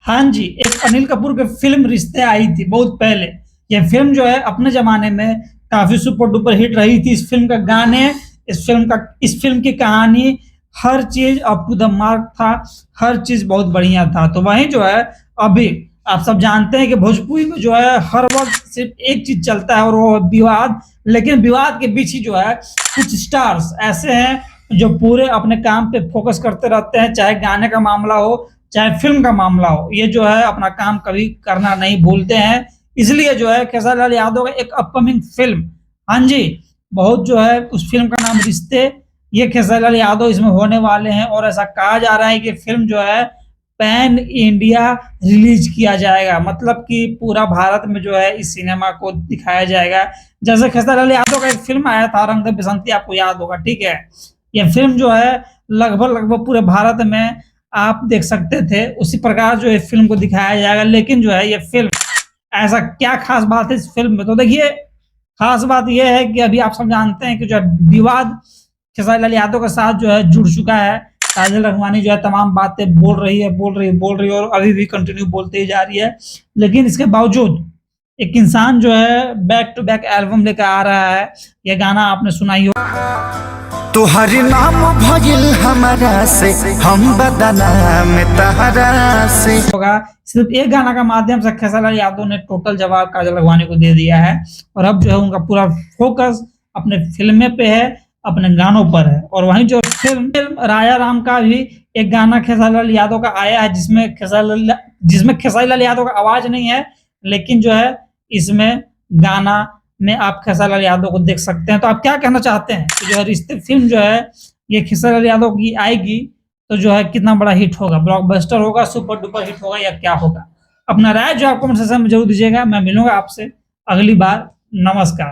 हाँ जी, एक अनिल कपूर की फ़िल्म रिश्ते आई थी बहुत पहले। ये फ़िल्म जो है अपने ज़माने में काफ़ी सुपर डुपर हिट रही थी। इस फ़िल्म का गाने, इस फ़िल्म की कहानी, हर चीज़ अप टू द मार्क था, हर चीज़ बहुत बढ़िया था। तो वहीं जो है अभी आप सब जानते हैं कि भोजपुरी में जो है हर वक़्त सिर्फ़ एक चीज़ चलता है और वो है विवाद। लेकिन विवाद के बीच ही जो है कुछ स्टार्स ऐसे हैं जो पूरे अपने काम पे फ़ोकस करते रहते हैं, चाहे गाने का मामला हो, चाहे फ़िल्म का मामला हो, ये जो है अपना काम कभी करना नहीं भूलते हैं। इसलिए जो है खेसारी लाल यादव का एक अपकमिंग फ़िल्म, हाँ जी, बहुत जो है उस फ़िल्म का नाम रिश्ते, ये खेसारी लाल यादव इसमें होने वाले हैं और ऐसा कहा जा रहा है कि फ़िल्म जो है पैन इंडिया रिलीज़ किया जाएगा। मतलब कि पूरा भारत में जो है इस सिनेमा को दिखाया जाएगा। जैसे खेसारी लाल यादव का एक फ़िल्म आया था रंग दे बसंती, आपको याद होगा, ठीक है? ये फ़िल्म जो है लगभग-लगभग पूरे भारत में आप देख सकते थे, उसी प्रकार जो है फ़िल्म को दिखाया जाएगा। लेकिन जो है ये फ़िल्म, ऐसा क्या ख़ास बात है इस फ़िल्म में? तो देखिए, ख़ास बात ये है कि अभी आप सब जानते हैं कि जो है विवाद खेसारी लाल यादव के साथ जो है जुड़ चुका है। काजल राघवानी जो है तमाम बातें बोल रही है और अभी भी कंटिन्यू बोलते ही जा रही है। लेकिन इसके बावजूद एक इंसान जो है बैक टू बैक एल्बम लेकर आ रहा है। ये गाना आपने सुना ही तुहर नाम भइल हमरा से, हम बदनाम तहरा से होगा। सिर्फ एक गाना का माध्यम से खेसारी लाल यादव ने टोटल जवाब काजल राघवानी को दे दिया है और अब जो है उनका पूरा फोकस अपने फिल्में पे है, अपने गानों पर है। और वहीं जो फिल्म राजा राम का भी एक गाना खेसारी लाल यादव का आया है, जिसमें खेसारी लाल यादव का आवाज नहीं है, लेकिन जो है इसमें गाना में आप खेसारी लाल यादव को देख सकते हैं। तो आप क्या कहना चाहते हैं कि जो है रिश्ते फ़िल्म जो है ये खेसारी लाल यादव की आएगी तो जो है कितना बड़ा हिट होगा, ब्लॉकबस्टर होगा, सुपर डुपर हिट होगा या क्या होगा? अपना राय जो है कमेंट सेक्शन में ज़रूर दीजिएगा। मैं मिलूँगा आपसे अगली बार। नमस्कार।